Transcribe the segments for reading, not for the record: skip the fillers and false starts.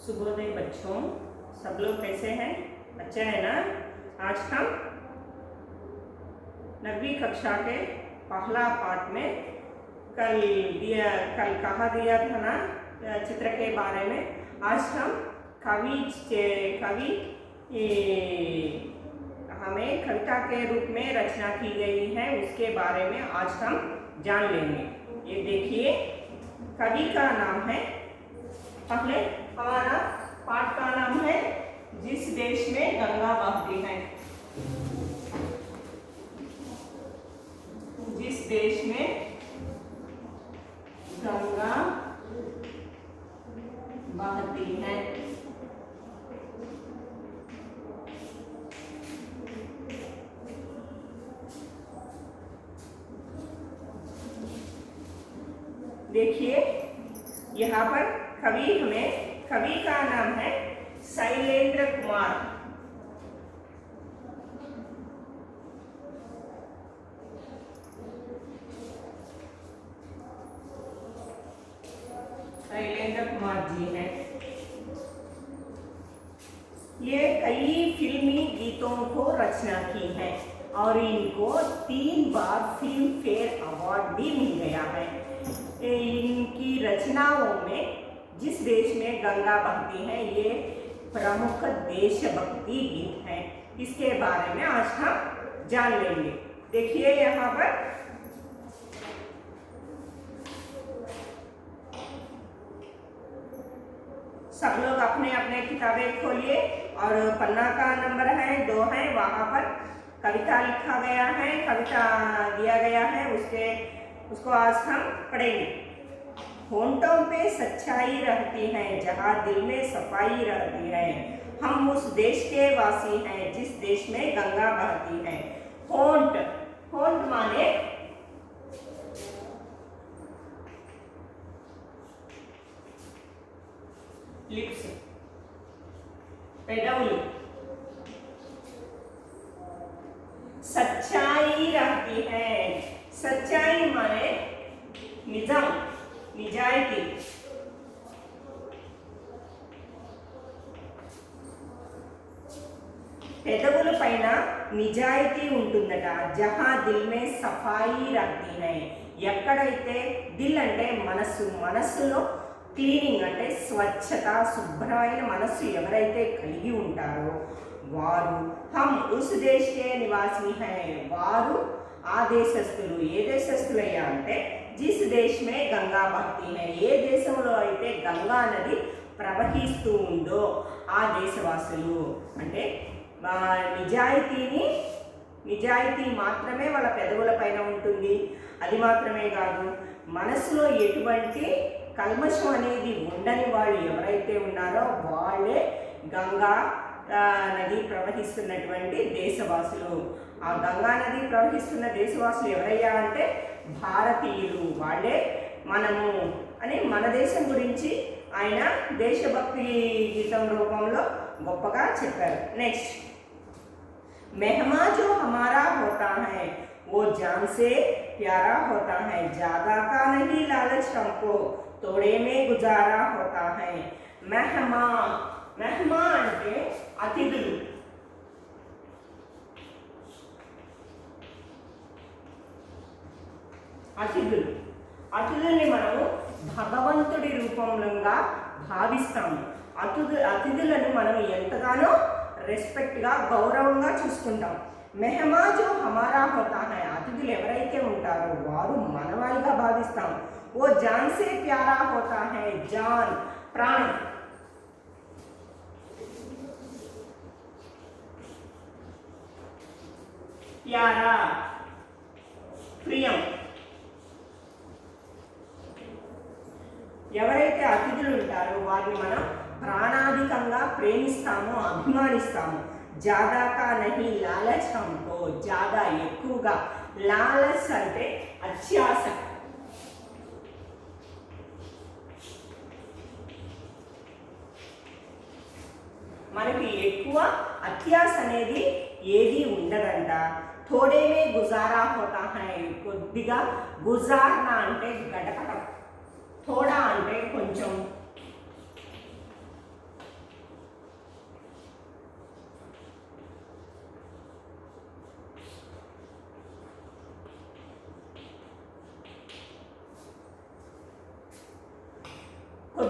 शुभोदय बच्चों, सब लोग कैसे हैं? अच्छे हैं ना? आज हम 9वीं कक्षा के पहला पाठ में कल कहा दिया था ना चित्र के बारे में। आज हम कवि हमें कविता के रूप में रचना की गई है, उसके बारे में आज हम जान लेंगे। ये देखिए, कवि का नाम है, पहले हमारा पाठ का नाम है जिस देश में गंगा बहती है। जिस देश में गंगा बहती है। देखिए, यहाँ पर कवि का नाम है शैलेंद्र कुमार। शैलेंद्र कुमार जी हैं। ये कई फिल्मी गीतों को रचना की है और इनको 3 बार फिल्म फेयर अवार्ड भी मिल गया है। इनकी रचनाओं में जिस देश में गंगा बहती है, ये प्रमुख देशभक्ति गीत है। इसके बारे में आज हम जान लेंगे। देखिए, यहाँ पर सब लोग अपने अपने किताबें खोलिए और पन्ना का नंबर है 2 है, वहाँ पर कविता लिखा गया है, कविता दिया गया है, उसको आज हम पढ़ेंगे। होंठों पे सच्चाई रहती है, जहाँ दिल में सफाई रहती है, हम उस देश के वासी हैं जिस देश में गंगा बहती है। होंठ माने लिप्स, पेडउल। सच्चाई रहती है, सच्चाई माने निजाम, निजायती। పెదవుల పైన నిజాయితీ ఉంటుందట, జహా దిల్ మే సఫాయి రహతీ హై। ఎక్కడైతే దిల్ అంటే మనస్సు, మనస్సులో క్లీనింగ్ అంటే స్వచ్ఛత, శుభ్రమైన మనస్సు ఎవరైతే కలిగి ఉంటారో వారు హమ్ ఉస్ దేశ్ కే నివాసి హై, వారు ఆ దేశస్థులు. ఏ దేశస్థులయ్యా అంటే జిస్ దేశ్ మే గంగా బహతీ హై, ఏ దేశంలో అయితే గంగా నది ప్రవహిస్తూ ఉందో ఆ దేశవాసులు. అంటే నిజాయితీ మాత్రమే వాళ్ళ పెదవుల పైన ఉంటుంది. అది మాత్రమే కాదు, మనసులో ఎటువంటి కల్మషం అనేది ఉండని వాళ్ళు ఎవరైతే ఉన్నారో వాళ్ళే గంగా నది ప్రవహిస్తున్నటువంటి దేశవాసులు. ఆ గంగా నది ప్రవహిస్తున్న దేశవాసులు ఎవరయ్యా అంటే భారతీయులు. వాళ్ళే మనము అని మన దేశం గురించి ఆయన దేశభక్తి గీతం రూపంలో గొప్పగా చెప్పారు. నెక్స్ట్, मेहमा जो हमारा होता है वो जान से प्यारा होता है, ज्यादा का नहीं लालच हमको तोड़े में गुजारा होता है। मेहमा అంటే అతిథులు. అతిథుల్ని మనము భగవంతుడి రూపంగా భావిస్తాము. అతిథులను మనం ఎంతగానో రెస్పెక్ట్గా, గౌరవంగా చూసుకుంటాం. మెహమా జో హమారా హోతా హై, అతిథులు ఎవరైతే ఉంటారో వారు మనవారిగా భావిస్తాం. ఓ జాన్ సే ప్యారా హోతా హై, జాన్ ప్రాణం, ప్యారా ప్రియం. ఎవరైతే అతిథులు ఉంటారో వారిని మనం ప్రాణాధికంగా ప్రేమిస్తాము, అభిమానిస్తాము. జాదాకా నహి లాలచ్ హమ్కో, జాదా ఎక్కువగా, లాలచ్ అంటే అత్యాశ. మనకి ఎక్కువ అత్యాశ అనేది ఏది ఉండదంట. థోడేమే గుజారా హోతా హై, కొద్దిగా, గుజార్నా అంటే గడపడం, థోడా అంటే కొంచెం,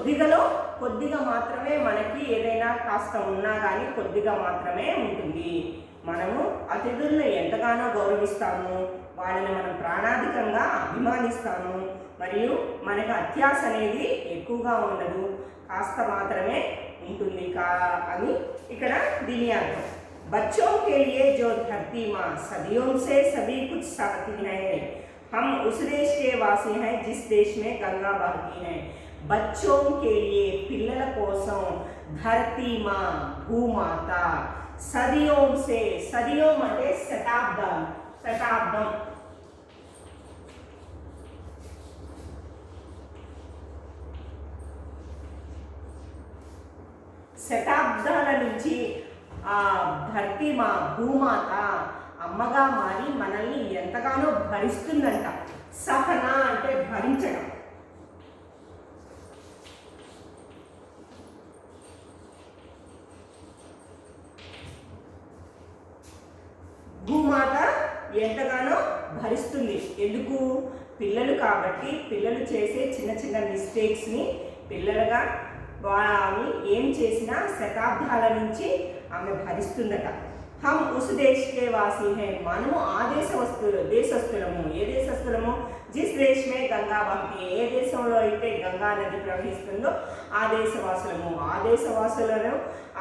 కొద్దిగా మాత్రమే మనకి ఏదైనా కాస్త ఉన్నా కానీ కొద్దిగా మాత్రమే ఉంటుంది. మనము అతిథులను ఎంతగానో గౌరవిస్తాము, వాళ్ళని మనం ప్రాణాధికంగా అభిమానిస్తాము, మరియు మనకు అత్యాశ అనేది ఎక్కువగా ఉండదు, కాస్త మాత్రమే ఉంటుంది అని ఇక్కడ దీని అర్థం. बच्चों के लिए जो धरती माँ सदियों से सभी कुछ साथी है, हम उस देश के वासी हैं जिस देश में गंगा बहती है. बच्चों के लिए పిల్లల కోసం धरती माँ భూమాత सदियों से, सदियों అంటే శతాబ్దం, శతాబ్దాల నుంచి ఆ ధర్తి మా భూమాత అమ్మగా మారి మనల్ని ఎంతగానో భరిస్తుందంట. సహన అంటే భరించడం. భూమాత ఎంతగానో భరిస్తుంది. ఎందుకు? పిల్లలు కాబట్టి పిల్లలు చేసే చిన్న చిన్న మిస్టేక్స్ని పిల్లలుగా ఆమె ఏం చేసినా శతాబ్దాల నుంచి ఆమె భరిస్తుందట. హమ్ ఉస్ దేశ్ కే వాసీ హై, మనము ఆ దేశస్థులము. ఏ దేశస్థులము? జిస్ దేశ్ మే గంగా బహతి, ఏ దేశంలో అయితే గంగా నది ప్రవహిస్తుందో ఆ దేశవాసులము. ఆ దేశవాసులను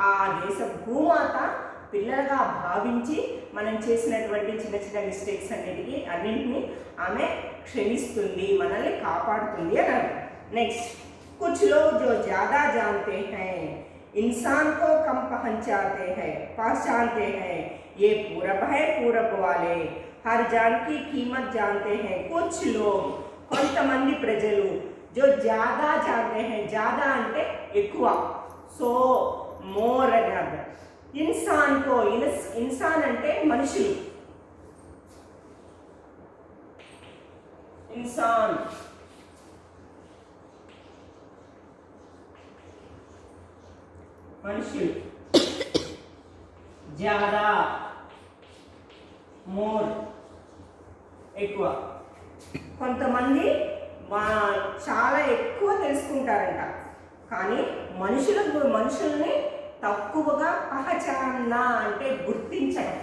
ఆ దేశ భూమాత పిల్లలుగా భావించి మనం చేసినటువంటి చిన్న చిన్న మిస్టేక్స్ అన్నింటినీ ఆమె క్షమిస్తుంది, మనల్ని కాపాడుతుంది అని. నెక్స్ట్, कुछ लोग जो ज़्यादा जानते हैं इंसान को कम पहचानते हैं, ये पूरब है पूरब वाले हर जान की कीमत जानते हैं. कुछ लोग కొంతమంది ప్రజలు जो ज़्यादा जानते हैं, ज़्यादा అంటే ఎక్కువ, సో మోర్ అని అర్థం. ఇన్సాన్ కో, ఇన్సాన్ అంటే మనుషులు, ఇన్సాన్ మనుషులు, జ్యాదా మోర్ ఎక్కువ. కొంతమంది చాలా ఎక్కువ తెలుసుకుంటారంట, కానీ మనుషుల్ని తక్కువగా పహచానా అంటే గుర్తించడం.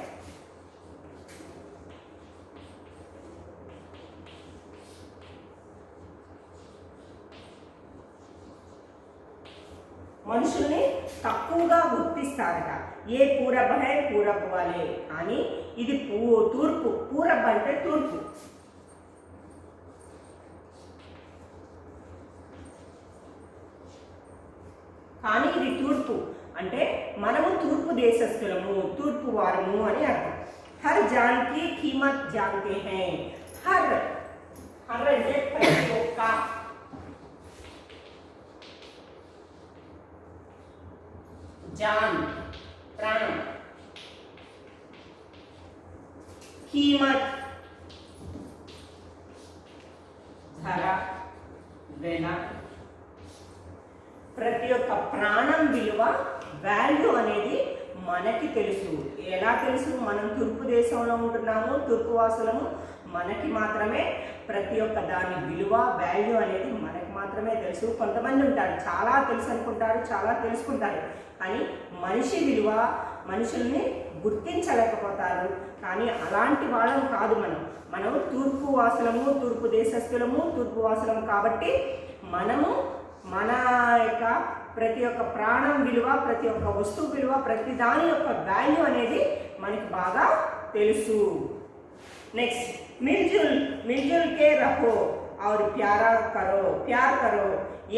మనుషుల్ని తక్కువగా గుర్తిస్తారట. ఏ పూరబ్ హై పూరబ్ వాలే, కానీ ఇది తూర్పు. పూరబ్ అంటే తూర్పు. కానీ ఇది తూర్పు అంటే మనము తూర్పు దేశస్థులము, తూర్పు వారము అని అర్థం. హర్ జాన్ కి కీమత్ జాన్తే హై, హర్ అంటే ప్రతి ఒక్క, जान प्राण, कीमत धर वेल, ప్రతి ఒక్క ప్రాణం విలువ వాల్యూ అనేది మనకి తెలుసు. ఎలా తెలుసు? మనం తూర్పు దేశంలో ఉంటున్నాము, తూర్పు వాసులము, మనకి మాత్రమే ప్రతి ఒక్క దాని విలువ వాల్యూ అనేది మనకి మాత్రమే తెలుసు. కొంతమంది ఉంటారు చాలా తెలుసు అనుకుంటారు, చాలా తెలుసుకుంటారు, కానీ మనిషి విలువ మనుషుల్ని గుర్తించలేకపోతారు. కానీ అలాంటి వాళ్ళం కాదు మనం తూర్పు వాసులము, తూర్పు దేశస్థులము, తూర్పు వాసులము కాబట్టి మనము మన యొక్క ప్రతి ఒక్క ప్రాణం విలువ, ప్రతి ఒక్క వస్తువు విలువ, ప్రతి దాని యొక్క వాల్యూ అనేది మనకి బాగా తెలుసు. నెక్స్ట్, मिलजुल के रहो और प्यार करो,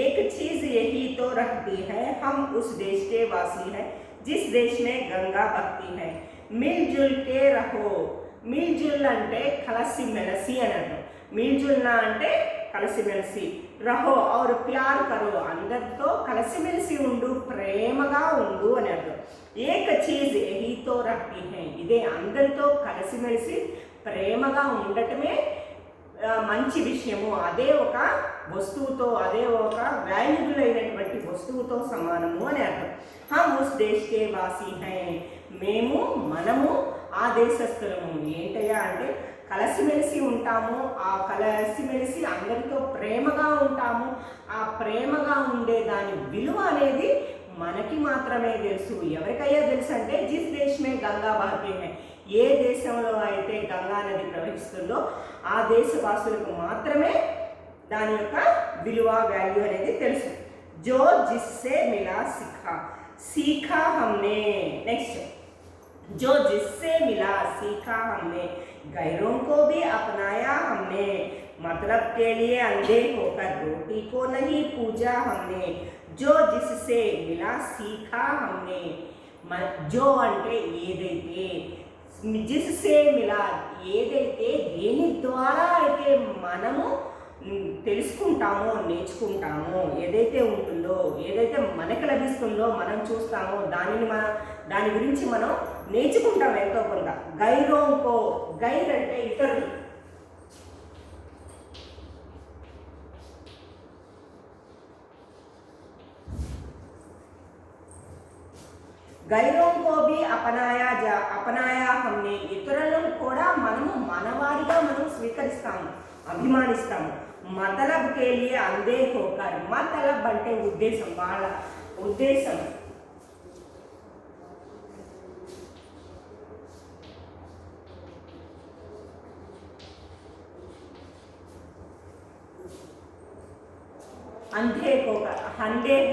एक चीज यही तो रखती है, हम उस देश के वासी हैं जिस देश में गंगा बहती है. मिलजुल के रहो, मिलजुल అంటే కలిసి మెలిసి అని అర్థం. మిల్జుల్నా అంటే కలిసిమెలిసి, రహో और प्यार करो అందరితో కలిసిమెలిసి ఉండు, ప్రేమగా ఉండు అని అర్థం. ఏక చీజ్ యహీ తో రఖతీ హై, ఇదే అందరితో కలిసిమెలిసి ప్రేమగా ఉండటమే మంచి విషయము. అదే ఒక వస్తువుతో, అదే ఒక వాల్యుబుల్ అయినటువంటి వస్తువుతో సమానము అని అర్థం. హమ్ ఉస్ దేశ్ కే వాసీ హై, మనము ఆ దేశస్థులము. ఏంటయ్యా అంటే కలిసిమెలిసి ఉంటాము, ఆ కలిసిమెలిసి అందరితో ప్రేమగా ఉంటాము. ఆ ప్రేమగా ఉండే దాని విలువ అనేది మనకి మాత్రమే తెలుసు. ఎవరికయ్యా తెలుసు అంటే జిస్ దేశ్ మే గంగా బహతీ హై, ఏ దేశంలో అయితే గంగా నది ప్రవహిస్తుందో ఆ దేశవాసులకు మాత్రమే దాని యొక్క విలువ వాల్యూ అనేది తెలుసు. జో జిస్సే మిలా సిఖా, सीखा हमने। नेक्स्ट, जो जिससे मिला सीखा हमने, गैरों को भी अपनाया हमने, मतलब के लिए अंधे होकर रोटी को नहीं पूजा हमने, जो जिससे मिला सीखा हमने। जो అంటే ఏదైతే, जिससे मिला ఏదైతే దేని ద్వారా అయితే మనము తెలుసుకుంటామో నేర్చుకుంటామో, ఏదైతే ఉంటుందో ఏదైతే మనకు లభిస్తుందో మనం చూస్తామో దాని గురించి మనం నేర్చుకుంటాం ఎంతో కొంత. గైరోంకో, గైర్ అంటే ఇతరులు, గైరోంకో బి అపనాయా హమ్నే, ఇతరులను కూడా మనము మనవారిగా మనం స్వీకరిస్తాము, అభిమానిస్తాము. మతలబ్ కే లియే అందే హోకర్, మతలబ్ అంటే ఉద్దేశం, వాళ్ళ ఉద్దేశం. అంధే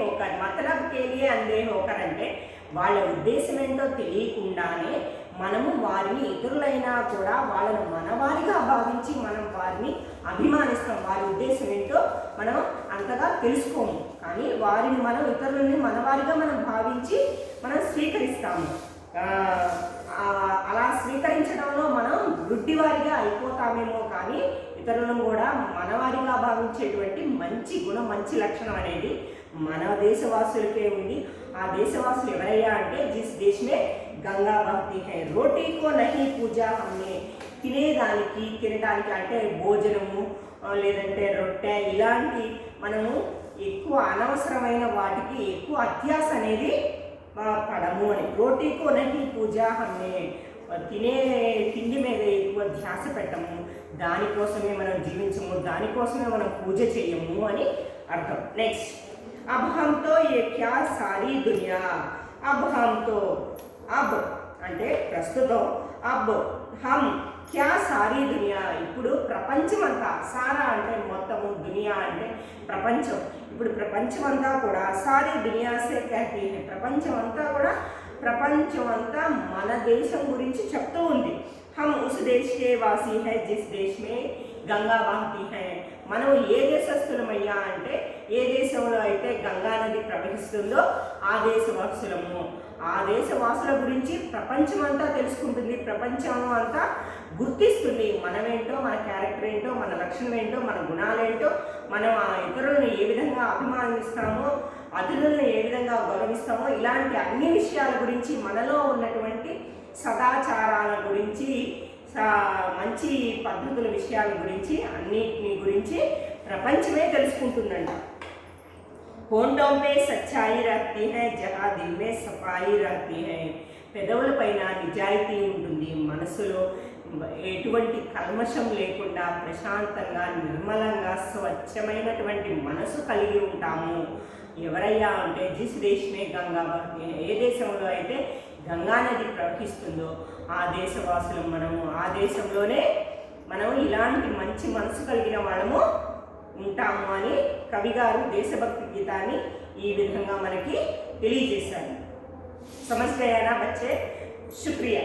హోకర్, మతలబ్ కే లియే అంధే హోకర్ అంటే వాళ్ళ ఉద్దేశం ఏంటో తెలియకుండానే మనము వారిని, ఇతరులైనా కూడా వాళ్ళను మనవారిగా భావించి మనం వారిని అభిమానిస్తాం. వారి ఉద్దేశం ఏంటో మనం అంతగా తెలుసుకోము, కానీ వారిని మనం, ఇతరులని మనవారిగా మనం భావించి మనం స్వీకరిస్తాము. అలా స్వీకరించడంలో మనం గుడ్డివారిగా అయిపోతామేమో, కానీ ఇతరులను కూడా మనవారిగా భావించేటువంటి మంచి గుణం, మంచి లక్షణం అనేది మన దేశవాసులకే ఉంది. ఆ దేశవాసులు ఎవరయ్యా అంటే జిస్ దేశ్ మే గంగా బహతీ హై, రోటీకో నహీ పూజా హమ్నే, తినడానికి అంటే భోజనము లేదంటే రొట్టె ఇలాంటి మనము ఎక్కువ అనవసరమైన వాటికి ఎక్కువ అత్యాస అనేది పడము అని. రోటీకో నహీ పూజా హమ్నే, తిండి మీద ఎక్కువ ధ్యాస పెట్టము, దానికోసమే మనం జీవించము, దానికోసమే మనం పూజ చేయము అని అర్థం. నెక్స్ట్, అబ్ హమ్తో ఏ క్యా సారీ దునియా, అబ్ హమ్తో, అబ్ అంటే ప్రస్తుతం, అబ్ హమ్ క్యా సారీ దునియా ఇప్పుడు ప్రపంచమంతా, సారా అంటే మొత్తము, దునియా అంటే ప్రపంచం. ఇప్పుడు ప్రపంచమంతా కూడా సారీ దునియా సే కహతీ హై, ప్రపంచమంతా మన దేశం గురించి చెప్తూ ఉంది. हम उस देश के वासी है जिस देश में గంగా బహతీ హై, మనం ఏ దేశస్థులమయ్యా అంటే ఏ దేశంలో అయితే గంగా నది ప్రవహిస్తుందో ఆ దేశవాసులము. ఆ దేశవాసుల గురించి ప్రపంచం అంతా తెలుసుకుంటుంది, ప్రపంచం అంతా గుర్తిస్తుంది. మనమేంటో, మన క్యారెక్టర్ ఏంటో, మన లక్షణం ఏంటో, మన గుణాలేంటో, మనం ఆ ఇతరులను ఏ విధంగా అభిమానిస్తామో, అతిథులను ఏ విధంగా గౌరవిస్తామో, ఇలాంటి అన్ని విషయాల గురించి, మనలో ఉన్నటువంటి సదాచారాల గురించి, మంచి పద్ధతుల విషయాల గురించి, అన్నిటిని గురించి ప్రపంచమే తెలుసుకుంటుందంట. होंठों पे सच्चाई रहती है जहाँ दिल में सफाई रहती है, పెదవుల పైన నిజాయితీ ఉంటుంది, మనసులో ఎటువంటి కల్మషం లేకుండా ప్రశాంతంగా, నిర్మలంగా, స్వచ్ఛమైనటువంటి మనసు కలిగి ఉంటాము. ఎవరయ్యా అంటే జిస్ దేశ్ మే గంగా బహతీ హై, ఏ దేశంలో అయితే గంగా నది ప్రవహిస్తుందో ఆ దేశవాసులు మనము. ఆ దేశంలోనే మనం ఇలాంటి మంచి మనసు కలిగిన వాళ్ళము ఉంటాము అని కవిగారు దేశభక్తి గీతాన్ని ఈ విధంగా మనకి తెలియజేశారు. సమజ్ గయా నా బచ్చే, శుక్రియా.